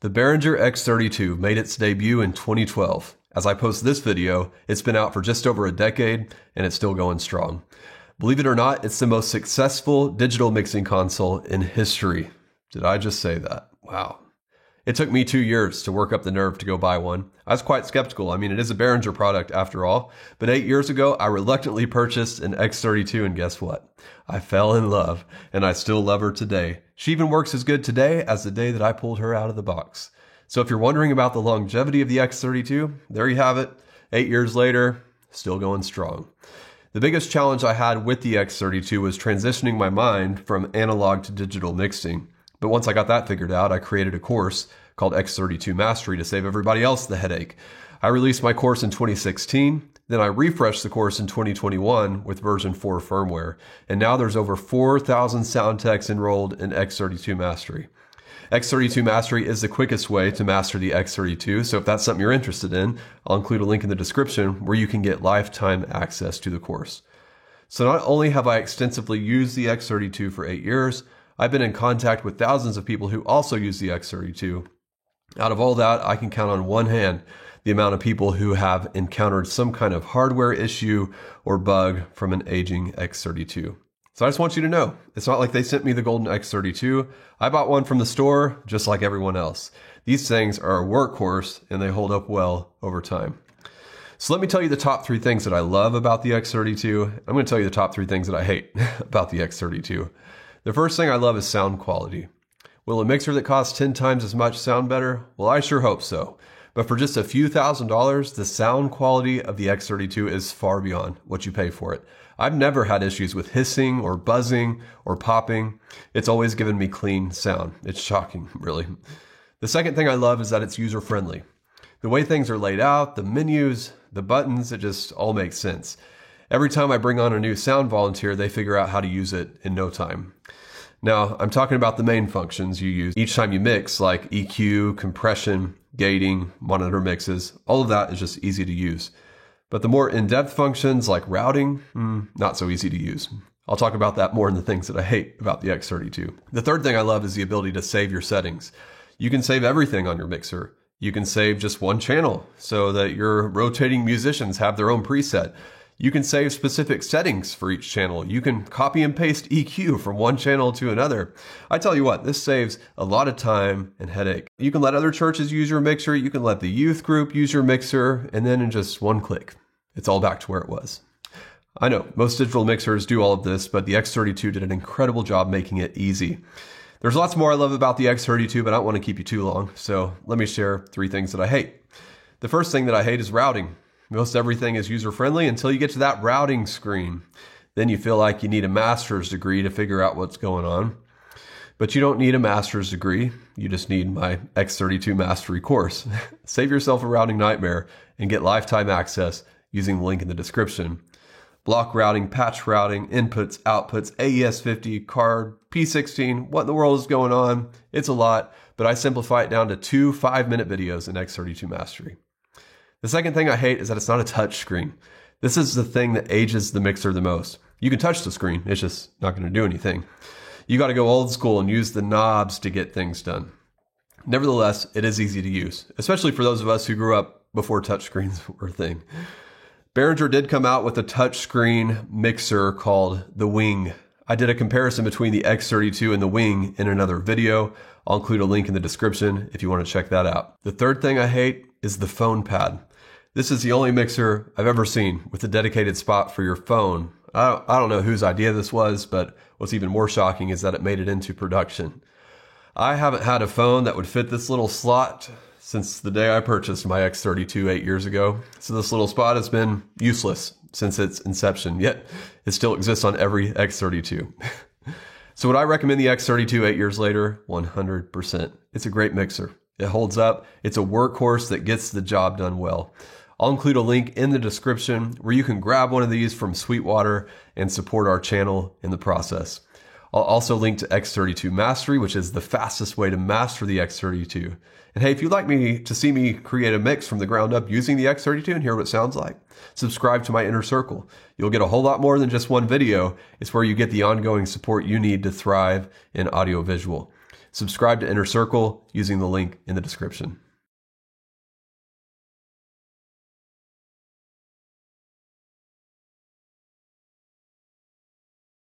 The Behringer X32 made its debut in 2012. As I post this video, it's been out for just over a decade and it's still going strong. Believe it or not, it's the most successful digital mixing console in history. Did I just say that? Wow. It took me 2 years to work up the nerve to go buy one. I was quite skeptical. I mean, it is a Behringer product after all. But 8 years ago, I reluctantly purchased an X32 and guess what? I fell in love and I still love her today. She even works as good today as the day that I pulled her out of the box. So if you're wondering about the longevity of the X32, there you have it. 8 years later, still going strong. The biggest challenge I had with the X32 was transitioning my mind from analog to digital mixing. But once I got that figured out, I created a course called X32 Mastery to save everybody else the headache. I released my course in 2016, then I refreshed the course in 2021 with version 4 firmware, and now there's over 4,000 sound techs enrolled in X32 Mastery. X32 Mastery is the quickest way to master the X32, so if that's something you're interested in, I'll include a link in the description where you can get lifetime access to the course. So not only have I extensively used the X32 for 8 years, I've been in contact with thousands of people who also use the X32. Out of all that, I can count on one hand the amount of people who have encountered some kind of hardware issue or bug from an aging X32. So I just want you to know, it's not like they sent me the golden X32. I bought one from the store just like everyone else. These things are a workhorse and they hold up well over time. So let me tell you the top 3 things that I love about the X32. I'm going to tell you the top 3 things that I hate about the X32. The first thing I love is sound quality. Will a mixer that costs 10 times as much sound better? Well, I sure hope so. But for just a few $1,000s, the sound quality of the X32 is far beyond what you pay for it. I've never had issues with hissing or buzzing or popping. It's always given me clean sound. It's shocking, really. The second thing I love is that it's user-friendly. The way things are laid out, the menus, the buttons, it just all makes sense. Every time I bring on a new sound volunteer, they figure out how to use it in no time. Now, I'm talking about the main functions you use each time you mix, like EQ, compression, gating, monitor mixes. All of that is just easy to use. But the more in-depth functions like routing, not so easy to use. I'll talk about that more in the things that I hate about the X32. The third thing I love is the ability to save your settings. You can save everything on your mixer. You can save just one channel so that your rotating musicians have their own preset. You can save specific settings for each channel. You can copy and paste EQ from one channel to another. I tell you what, this saves a lot of time and headache. You can let other churches use your mixer. You can let the youth group use your mixer. And then in just one click, it's all back to where it was. I know most digital mixers do all of this, but the X32 did an incredible job making it easy. There's lots more I love about the X32, but I don't want to keep you too long. So let me share 3 things that I hate. The first thing that I hate is routing. Most everything is user-friendly until you get to that routing screen. Then you feel like you need a master's degree to figure out what's going on. But you don't need a master's degree. You just need my X32 Mastery Course. Save yourself a routing nightmare and get lifetime access using the link in the description. Block routing, patch routing, inputs, outputs, AES50, card, P16. What in the world is going on? It's a lot, but I simplify it down to 2 5-minute videos in X32 Mastery. The second thing I hate is that it's not a touch screen. This is the thing that ages the mixer the most. You can touch the screen, it's just not going to do anything. You got to go old school and use the knobs to get things done. Nevertheless, it is easy to use, especially for those of us who grew up before touchscreens were a thing. Behringer did come out with a touchscreen mixer called the Wing. I did a comparison between the X32 and the Wing in another video. I'll include a link in the description if you want to check that out. The third thing I hate is the phone pad. This is the only mixer I've ever seen with a dedicated spot for your phone. I don't know whose idea this was, but what's even more shocking is that it made it into production. I haven't had a phone that would fit this little slot since the day I purchased my X32 8 years ago. So this little spot has been useless since its inception, yet it still exists on every X32. So would I recommend the X32 8 years later? 100%. It's a great mixer. It holds up. It's a workhorse that gets the job done well. I'll include a link in the description where you can grab one of these from Sweetwater and support our channel in the process. I'll also link to X32 Mastery, which is the fastest way to master the X32. And hey, if you'd like me to see me create a mix from the ground up using the X32 and hear what it sounds like, subscribe to my inner circle. You'll get a whole lot more than just one video. It's where you get the ongoing support you need to thrive in audiovisual. Subscribe to Inner Circle using the link in the description.